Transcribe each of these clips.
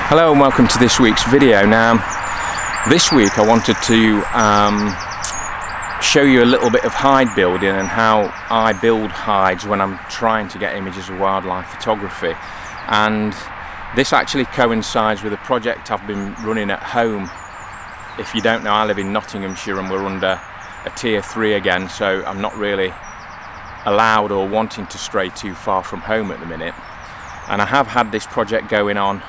Hello and welcome to this week's video. Now, this week I wanted to show you a little bit of hide building and how I build hides when I'm trying to get images of wildlife photography. And this actually coincides with a project I've been running at home. If you don't know, I live in Nottinghamshire and we're under a tier 3 again, so I'm not really allowed or wanting to stray too far from home at the minute. And I have had this project going on.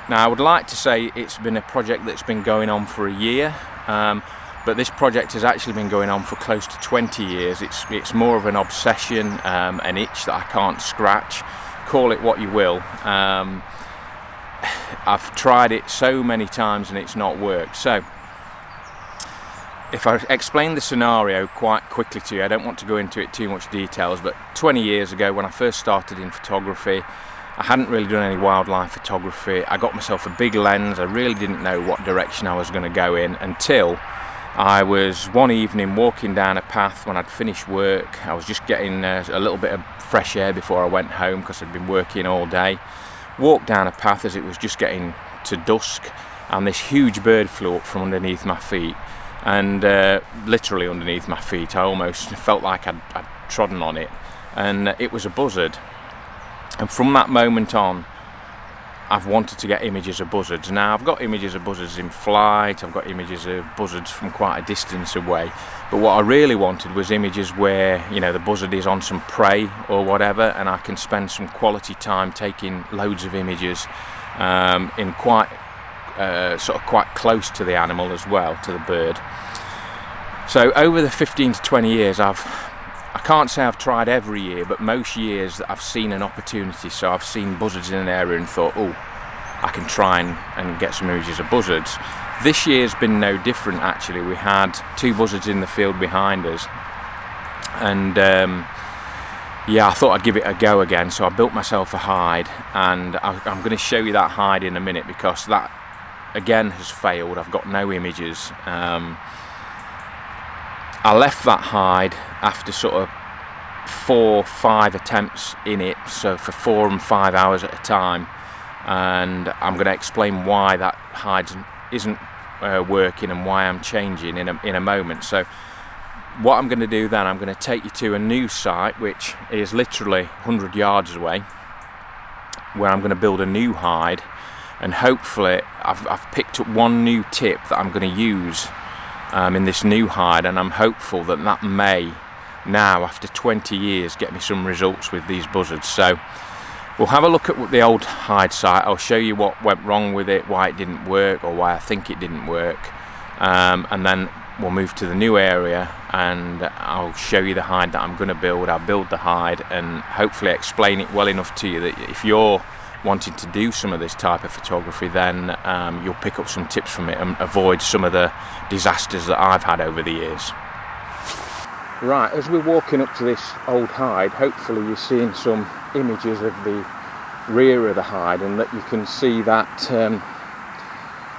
Now, I would like to say it's been a project that's been going on for a year, but this project has actually been going on for close to 20 years. It's more of an obsession, an itch that I can't scratch. Call it what you will. I've tried it so many times and it's not worked. So, if I explain the scenario quite quickly to you, I don't want to go into it too much details, but 20 years ago when I first started in photography, I hadn't really done any wildlife photography. I got myself a big lens. I really didn't know what direction I was going to go in until I was one evening walking down a path when I'd finished work. I was just getting a little bit of fresh air before I went home because I'd been working all day. Walked down a path as it was just getting to dusk, and this huge bird flew up from underneath my feet, and literally underneath my feet. I almost felt like I'd trodden on it, and it was a buzzard. And from that moment on, I've wanted to get images of buzzards. Now, I've got images of buzzards in flight, I've got images of buzzards from quite a distance away, but what I really wanted was images where, you know, the buzzard is on some prey or whatever, and I can spend some quality time taking loads of images in quite close to the animal as well, to the bird. So over the 15 to 20 years, I can't say I've tried every year, but most years that I've seen an opportunity. So I've seen buzzards in an area and thought, oh, I can try and get some images of buzzards. This year's been no different actually. We had 2 buzzards in the field behind us, and yeah, I thought I'd give it a go again. So I built myself a hide, and I'm going to show you that hide in a minute because that again has failed. I've got no images. I left that hide after sort of 4 or 5 attempts in it, so for 4 and 5 hours at a time, and I'm going to explain why that hide isn't working and why I'm changing in a moment. So what I'm going to do then, I'm going to take you to a new site which is literally 100 yards away, where I'm going to build a new hide, and hopefully I've picked up one new tip that I'm going to use in this new hide, and I'm hopeful that that may now, after 20 years, get me some results with these buzzards. So we'll have a look at the old hide site. I'll show you what went wrong with it, why it didn't work, or why I think it didn't work, and then we'll move to the new area and I'll show you the hide that I'm going to build. I'll build the hide and hopefully explain it well enough to you that if you're wanting to do some of this type of photography, then you'll pick up some tips from it and avoid some of the disasters that I've had over the years. Right, as we're walking up to this old hide, hopefully you're seeing some images of the rear of the hide, and that you can see that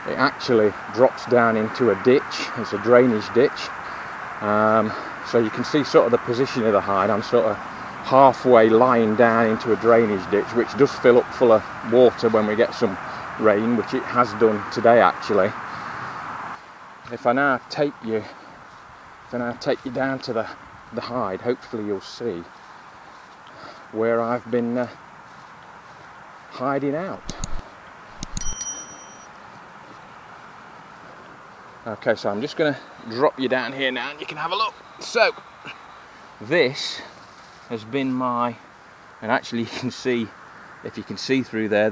it actually drops down into a ditch. It's a drainage ditch, so you can see sort of the position of the hide. I'm sort of halfway lying down into a drainage ditch, which does fill up full of water when we get some rain, which it has done today actually. If I now take you down to the hide, hopefully you'll see where I've been hiding out. Okay, so I'm just going to drop you down here now and you can have a look. So this has been my, and actually you can see, if you can see through there,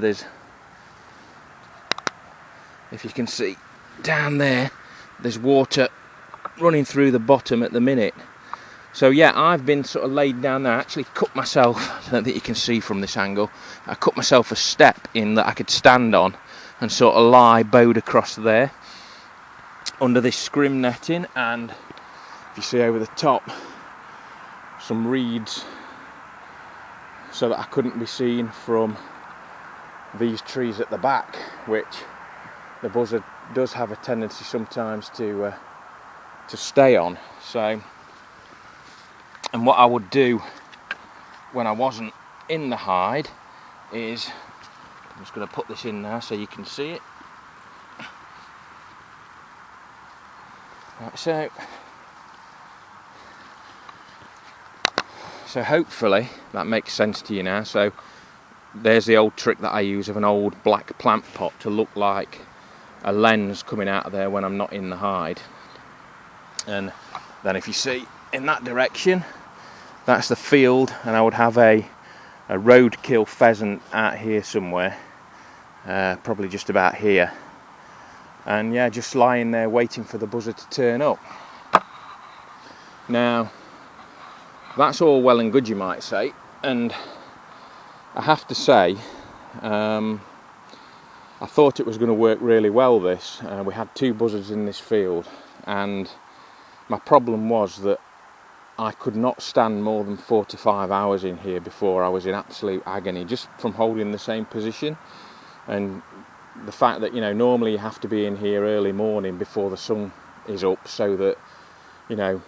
if you can see down there, there's water running through the bottom at the minute. So yeah, I've been sort of laid down there. I actually cut myself, I don't think you can see from this angle, I cut myself a step in that I could stand on and sort of lie bowed across there under this scrim netting, and if you see over the top, some reeds so that I couldn't be seen from these trees at the back, which the buzzard does have a tendency sometimes to stay on. So, and what I would do when I wasn't in the hide is, I'm just going to put this in now so you can see it. Right, so hopefully that makes sense to you now. So there's the old trick that I use of an old black plant pot to look like a lens coming out of there when I'm not in the hide. And then if you see in that direction, that's the field, and I would have a roadkill pheasant out here somewhere, probably just about here. And yeah, just lying there waiting for the buzzard to turn up. Now, that's all well and good, you might say, and I have to say, I thought it was going to work really well this. We had 2 buzzards in this field, and my problem was that I could not stand more than 4 to 5 hours in here before I was in absolute agony, just from holding the same position. And the fact that, you know, normally you have to be in here early morning before the sun is up, so that, you know,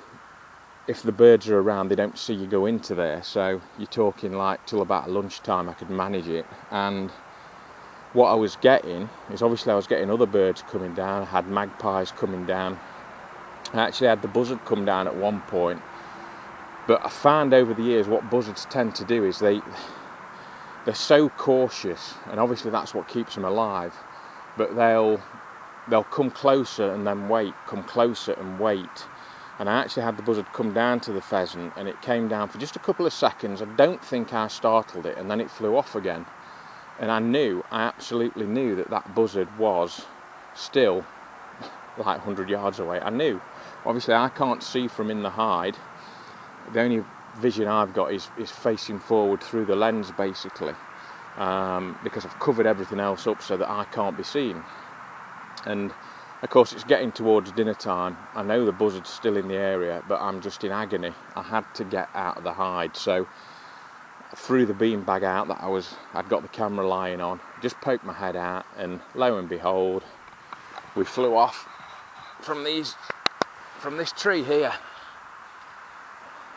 if the birds are around, they don't see you go into there. So you're talking like till about lunchtime I could manage it. And what I was getting is, obviously I was getting other birds coming down. I had magpies coming down. I actually had the buzzard come down at one point. But I found over the years what buzzards tend to do is they're so cautious, and obviously that's what keeps them alive. But they'll come closer and then wait, come closer and wait. And I actually had the buzzard come down to the pheasant, and it came down for just a couple of seconds. I don't think I startled it, and then it flew off again. And I absolutely knew that buzzard was still like 100 yards away. I knew. Obviously I can't see from in the hide. The only vision I've got is facing forward through the lens, basically, because I've covered everything else up so that I can't be seen. And of course it's getting towards dinner time. I know the buzzard's still in the area, but I'm just in agony. I had to get out of the hide, so I threw the beanbag out that I'd got the camera lying on, just poked my head out, and lo and behold, we flew off from this tree here.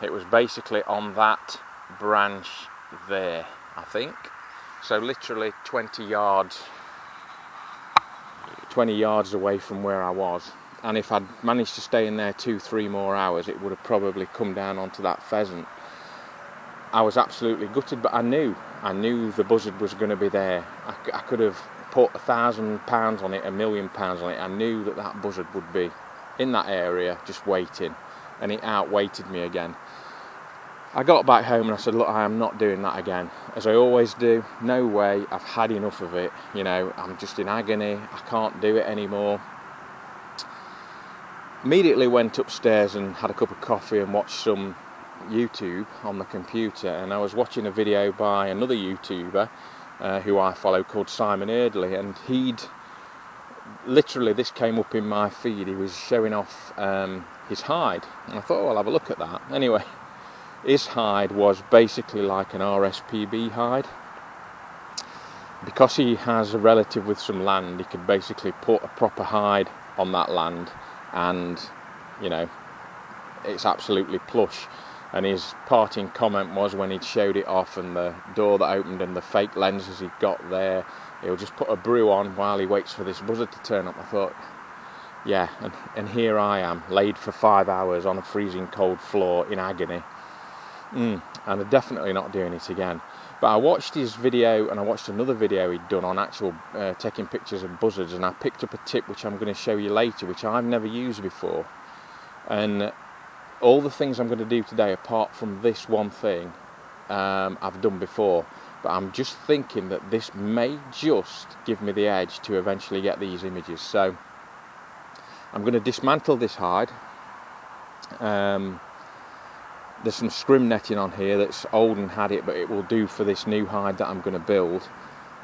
It was basically on that branch there, I think. So literally 20 yards away from where I was. And if I'd managed to stay in there 2-3 more hours, it would have probably come down onto that pheasant. I was absolutely gutted, but I knew the buzzard was going to be there. I could have put £1,000 on it, £1,000,000 on it. I knew that buzzard would be in that area just waiting, and it outweighted me again. I got back home and I said, look, I am not doing that again, as I always do. No way, I've had enough of it. You know, I'm just in agony. I can't do it anymore. Immediately went upstairs and had a cup of coffee and watched some YouTube on the computer, and I was watching a video by another YouTuber who I follow, called Simon Eardley, and literally, this came up in my feed. He was showing off his hide, and I thought, well, I'll have a look at that. Anyway, his hide was basically like an RSPB hide. Because he has a relative with some land, he could basically put a proper hide on that land, and, you know, it's absolutely plush. And his parting comment was, when he'd showed it off and the door that opened and the fake lenses he'd got there, he'll just put a brew on while he waits for this buzzard to turn up. I thought, yeah, and here I am, laid for 5 hours on a freezing cold floor in agony. And I'm definitely not doing it again. But I watched his video, and I watched another video he'd done on actual taking pictures of buzzards, and I picked up a tip which I'm going to show you later, which I've never used before. And all the things I'm going to do today, apart from this one thing, I've done before. But I'm just thinking that this may just give me the edge to eventually get these images. So I'm going to dismantle this hide. There's some scrim netting on here that's old and had it, but it will do for this new hide that I'm going to build.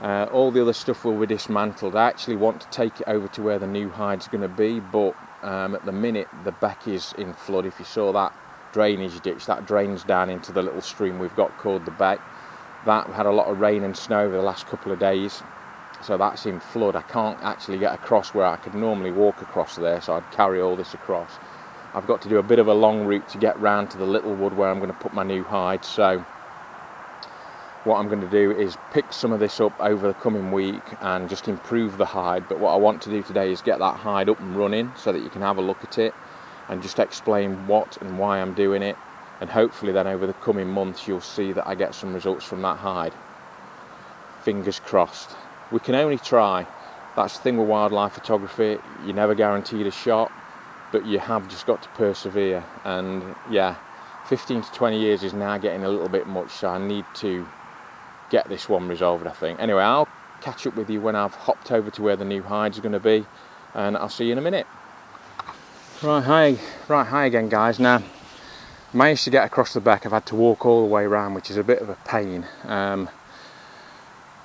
All the other stuff will be dismantled. I actually want to take it over to where the new hide's going to be, but at the minute the beck is in flood. If you saw that drainage ditch, that drains down into the little stream we've got called the beck. that. We had a lot of rain and snow over the last couple of days, so that's in flood. I can't actually get across where I could normally walk across there, so I'd carry all this across. I've got to do a bit of a long route to get round to the little wood where I'm going to put my new hide. So what I'm going to do is pick some of this up over the coming week and just improve the hide. But what I want to do today is get that hide up and running so that you can have a look at it and just explain what and why I'm doing it. And hopefully then over the coming months you'll see that I get some results from that hide. Fingers crossed. We can only try. That's the thing with wildlife photography. You're never guaranteed a shot, but you have just got to persevere. And yeah, 15 to 20 years is now getting a little bit much, so I need to get this one resolved, I think. Anyway, I'll catch up with you when I've hopped over to where the new hide's going to be, and I'll see you in a minute. Right, hi again, guys. Now, I managed to get across the beck. I've had to walk all the way around, which is a bit of a pain.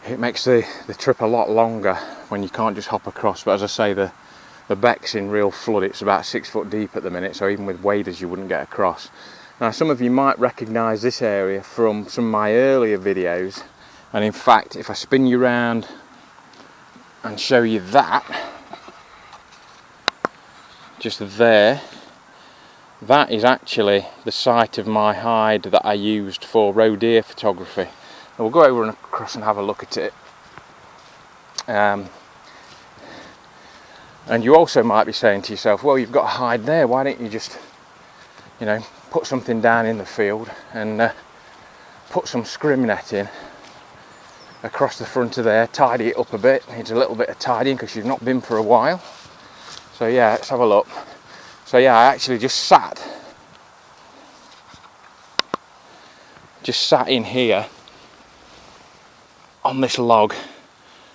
It makes the trip a lot longer when you can't just hop across, but as I say, the beck's in real flood. It's about 6 foot deep at the minute, so even with waders you wouldn't get across. Now, some of you might recognise this area from some of my earlier videos, and in fact, if I spin you around and show you that, just there, that is actually the site of my hide that I used for roe deer photography. And we'll go over and across and have a look at it. And you also might be saying to yourself, well, you've got a hide there, why don't you just, put something down in the field and put some scrim netting across the front of there, tidy it up a bit. Needs a little bit of tidying because you've not been for a while. So yeah, let's have a look. So yeah, I actually just sat in here on this log,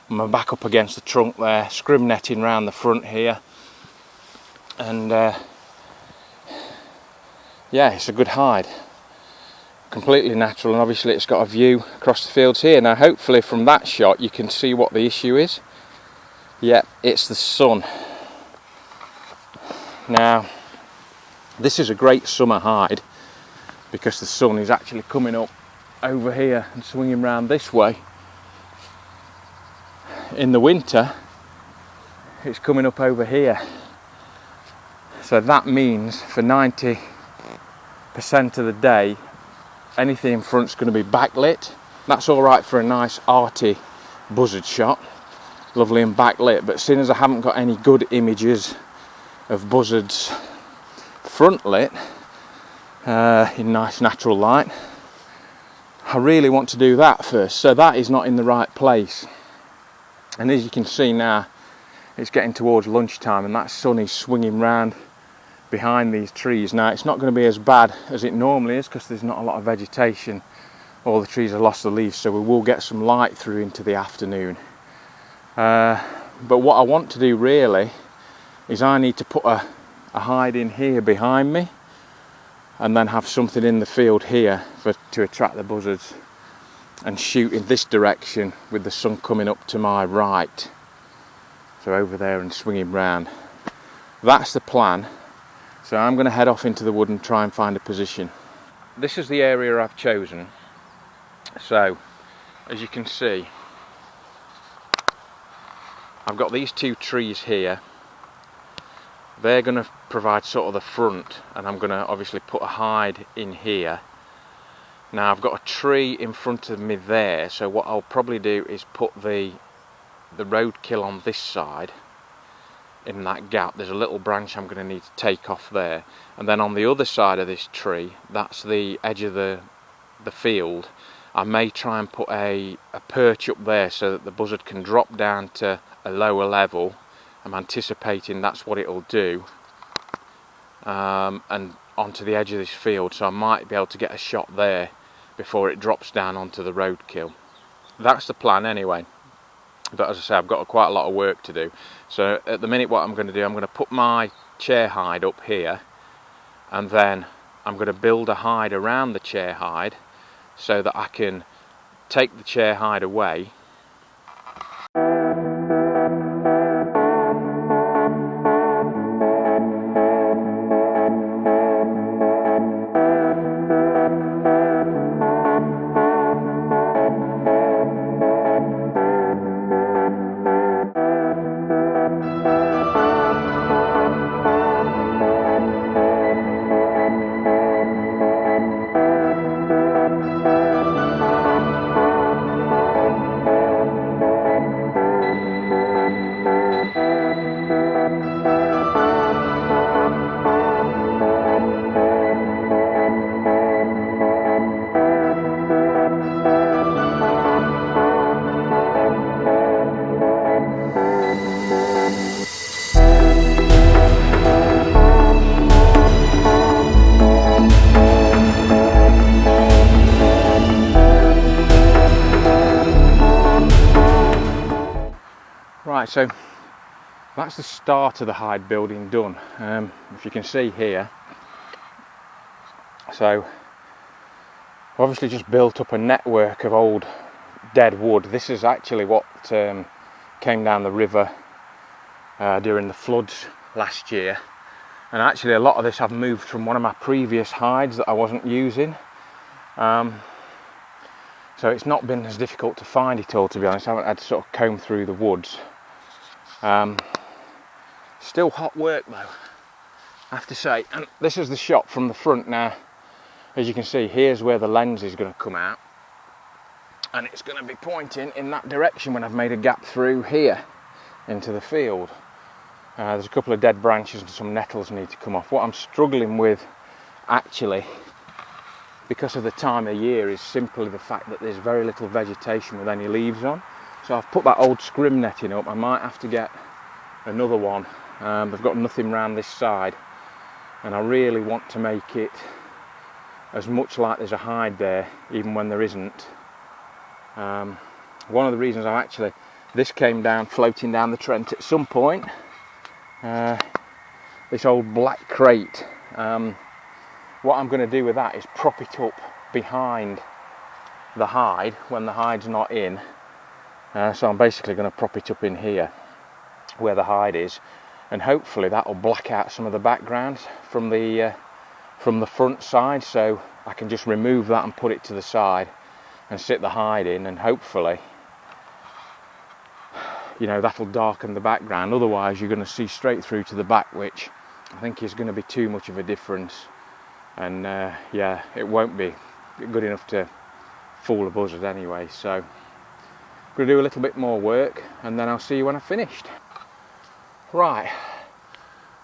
and my back up against the trunk there, scrim netting round the front here, and yeah, it's a good hide, completely natural, and obviously it's got a view across the fields here. Now hopefully from that shot you can see what the issue is. Yeah, it's the sun. Now this is a great summer hide because the sun is actually coming up over here and swinging round this way. In the winter it's coming up over here, so that means for 90% of the day anything in front's going to be backlit. That's alright for a nice arty buzzard shot, lovely and backlit, but seeing as I haven't got any good images of buzzards front lit in nice natural light, I really want to do that first. So that is not in the right place, and as you can see now it's getting towards lunchtime and that sun is swinging round behind these trees. Now it's not going to be as bad as it normally is because there's not a lot of vegetation, all the trees have lost the leaves, so we will get some light through into the afternoon. But what I want to do really is I need to put a hide in here behind me and then have something in the field here to attract the buzzards, and shoot in this direction with the sun coming up to my right, so over there and swinging round. That's the plan. So I'm going to head off into the wood and try and find a position. This is the area I've chosen. So as you can see, I've got these two trees here. They're going to provide sort of the front, and I'm going to obviously put a hide in here. Now I've got a tree in front of me there, so what I'll probably do is put the roadkill on this side in that gap. There's a little branch I'm going to need to take off there, and then on the other side of this tree, that's the edge of the field, I may try and put a perch up there so that the buzzard can drop down to a lower level. I'm anticipating that's what it'll do, and onto the edge of this field, so I might be able to get a shot there before it drops down onto the roadkill. That's the plan anyway, but as I say, I've got quite a lot of work to do. So at the minute what I'm going to do, I'm going to put my chair hide up here, and then I'm going to build a hide around the chair hide so that I can take the chair hide away Right, so that's the start of the hide building done. If you can see here, so I've obviously just built up a network of old dead wood. This is actually what came down the river during the floods last year, and actually a lot of this I've moved from one of my previous hides that I wasn't using, so it's not been as difficult to find it all, to be honest. I haven't had to sort of comb through the woods. Still hot work though, I have to say. And this is the shot from the front now. As you can see, here's where the lens is going to come out, and it's going to be pointing in that direction when I've made a gap through here into the field. There's a couple of dead branches and some nettles need to come off. What I'm struggling with actually, because of the time of year, is simply the fact that there's very little vegetation with any leaves on. So I've put that old scrim netting up. I might have to get another one. I've got nothing round this side, and I really want to make it as much like there's a hide there, even when there isn't. One of the reasons this came down, floating down the Trent at some point. This old black crate. What I'm going to do with that is prop it up behind the hide when the hide's not in. So I'm basically going to prop it up in here where the hide is, and hopefully that will black out some of the background from the front side, so I can just remove that and put it to the side and sit the hide in, and hopefully, you know, that'll darken the background. Otherwise you're going to see straight through to the back, which I think is going to be too much of a difference, and yeah, it won't be good enough to fool a buzzard anyway. So I'm going to do a little bit more work and then I'll see you when I've finished. Right,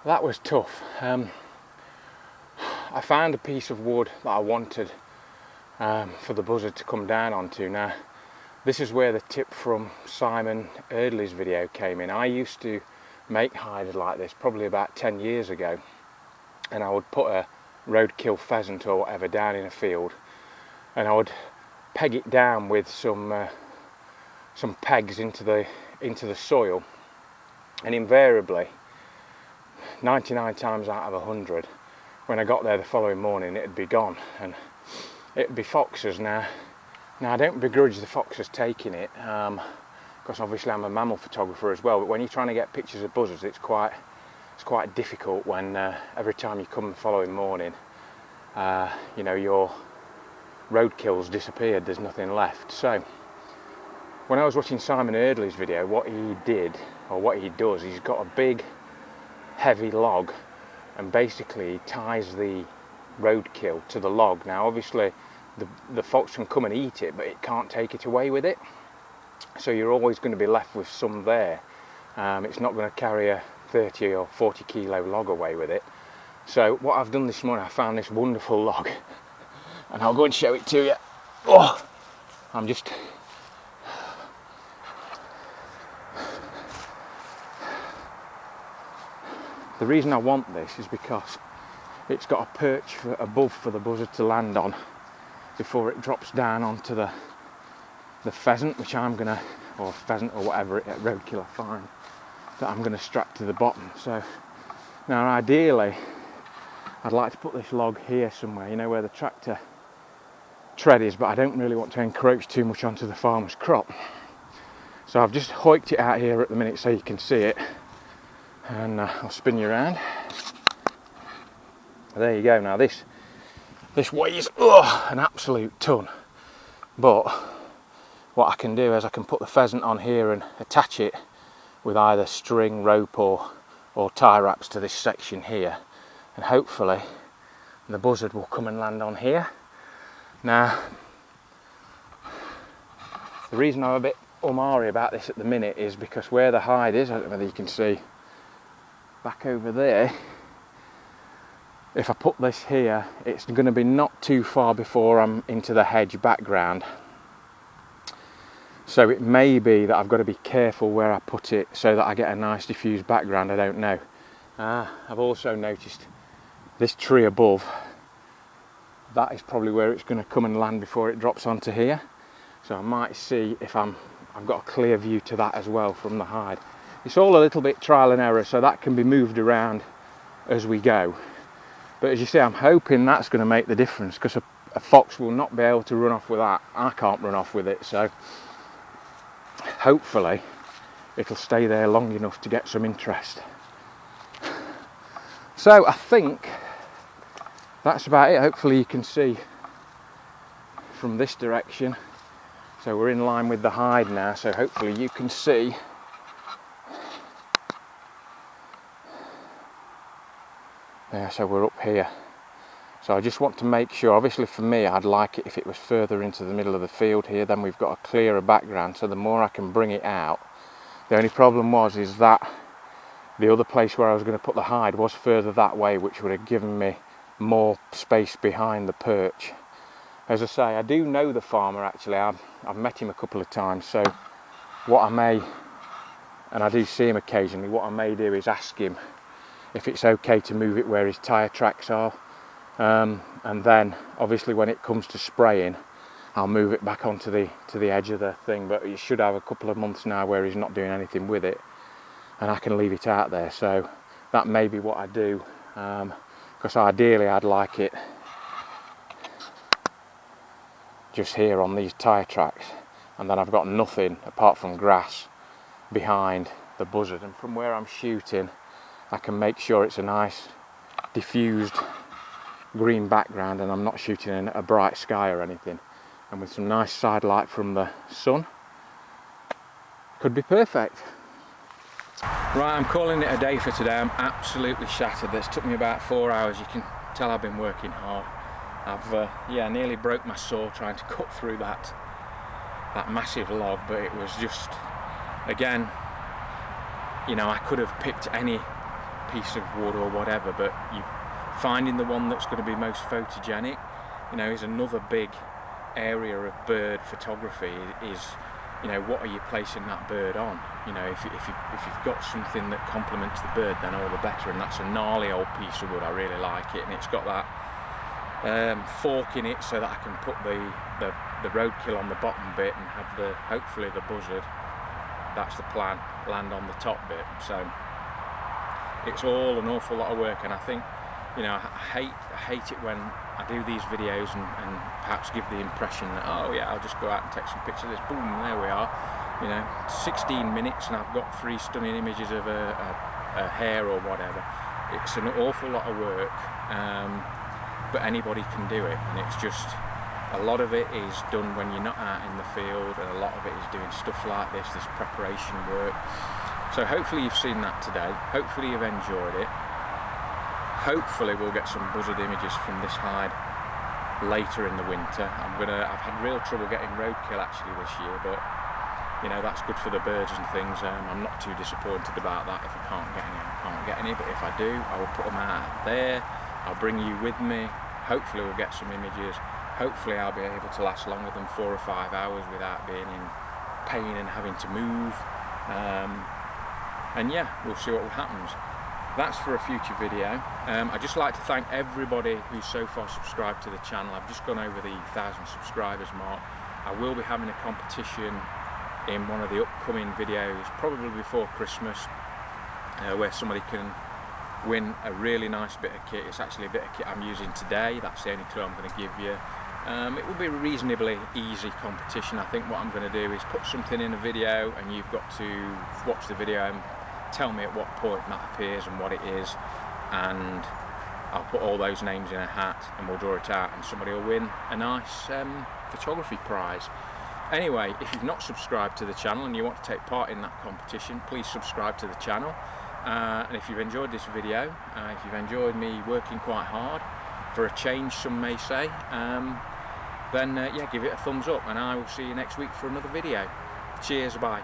that was tough. I found a piece of wood that I wanted for the buzzard to come down onto. Now, this is where the tip from Simon Eardley's video came in. I used to make hides like this probably about 10 years ago, and I would put a roadkill pheasant or whatever down in a field, and I would peg it down with some pegs into the soil, and invariably 99 times out of 100, when I got there the following morning, it'd be gone, and it'd be foxes. Now I don't begrudge the foxes taking it, because obviously I'm a mammal photographer as well, but when you're trying to get pictures of buzzards, it's quite difficult when every time you come the following morning, you know, your roadkill's disappeared, there's nothing left. So when I was watching Simon Eardley's video, what he did, or what he does, he's got a big heavy log, and basically he ties the roadkill to the log. Now obviously the fox can come and eat it, but it can't take it away with it, so you're always going to be left with some there. It's not going to carry a 30 or 40 kilo log away with it. So what I've done this morning, I found this wonderful log, and I'll go and show it to you. Oh, the reason I want this is because it's got a perch above for the buzzard to land on before it drops down onto the pheasant, which I'm gonna, or pheasant or whatever roadkill I find, that I'm gonna strap to the bottom. So now ideally I'd like to put this log here somewhere, you know, where the tractor tread is, but I don't really want to encroach too much onto the farmer's crop. So I've just hoiked it out here at the minute so you can see it, and I'll spin you around. There you go. Now this weighs an absolute ton, but what I can do is I can put the pheasant on here and attach it with either string, rope or tie wraps to this section here, and hopefully the buzzard will come and land on here. Now the reason I'm a bit umari about this at the minute is because where the hide is, I don't know whether you can see back over there, if I put this here, it's going to be not too far before I'm into the hedge background, so it may be that I've got to be careful where I put it so that I get a nice diffused background. I don't know. I've also noticed this tree above, that is probably where it's going to come and land before it drops onto here, so I might see if I've got a clear view to that as well from the hide. it's all a little bit trial and error, so that can be moved around as we go. But as you see, I'm hoping that's going to make the difference, because a fox will not be able to run off with that. I can't run off with it, so hopefully it'll stay there long enough to get some interest. So I think that's about it. Hopefully you can see from this direction. So we're in line with the hide now, so hopefully you can see. Yeah, so we're up here. So I just want to make sure, obviously for me, I'd like it if it was further into the middle of the field here, then we've got a clearer background, so the more I can bring it out. The only problem is that the other place where I was going to put the hide was further that way, which would have given me more space behind the perch. As I say, I do know the farmer actually, I've met him a couple of times, so what I may, and I do see him occasionally, what I may do is ask him if it's okay to move it where his tyre tracks are, and then obviously when it comes to spraying I'll move it back onto the edge of the thing, but he should have a couple of months now where he's not doing anything with it and I can leave it out there, so that may be what I do, because ideally I'd like it just here on these tyre tracks, and then I've got nothing apart from grass behind the buzzard, and from where I'm shooting I can make sure it's a nice diffused green background and I'm not shooting in a bright sky or anything, and with some nice side light from the sun, could be perfect. Right, I'm calling it a day for today. I'm absolutely shattered. It's took me about 4 hours. You can tell I've been working hard. I've nearly broke my saw trying to cut through that massive log, but it was just, again, you know, I could have picked any piece of wood or whatever, but finding the one that's going to be most photogenic, you know, is another big area of bird photography. Is, you know, what are you placing that bird on? You know, if you've got something that complements the bird, then all the better. And that's a gnarly old piece of wood. I really like it, and it's got that fork in it so that I can put the roadkill on the bottom bit and have hopefully the buzzard, that's the plan, land on the top bit. So it's all an awful lot of work, and I think, you know, I hate it when I do these videos and perhaps give the impression that, oh yeah, I'll just go out and take some pictures of this, boom, there we are, you know, 16 minutes and I've got 3 stunning images of a hare or whatever. It's an awful lot of work, but anybody can do it, and it's just, a lot of it is done when you're not out in the field, and a lot of it is doing stuff like this preparation work. So hopefully you've seen that today, hopefully you've enjoyed it. Hopefully we'll get some buzzard images from this hide later in the winter. I've had real trouble getting roadkill actually this year, but you know, that's good for the birds and things. I'm not too disappointed about that. If I can't get any, I can't get any, but if I do, I will put them out there. I'll bring you with me. Hopefully we'll get some images. Hopefully I'll be able to last longer than 4 or 5 hours without being in pain and having to move. And yeah, we'll see what happens. That's for a future video. I'd just like to thank everybody who's so far subscribed to the channel. I've just gone over the 1,000 subscribers mark. I will be having a competition in one of the upcoming videos, probably before Christmas, where somebody can win a really nice bit of kit. It's actually a bit of kit I'm using today. That's the only clue I'm going to give you. It will be a reasonably easy competition. I think what I'm going to do is put something in a video, and you've got to watch the video and tell me at what point that appears and what it is, and I'll put all those names in a hat and we'll draw it out, and somebody will win a nice photography prize. Anyway, if you've not subscribed to the channel and you want to take part in that competition, please subscribe to the channel. And if you've enjoyed this video, if you've enjoyed me working quite hard, for a change some may say, then yeah, give it a thumbs up, and I will see you next week for another video. Cheers, bye.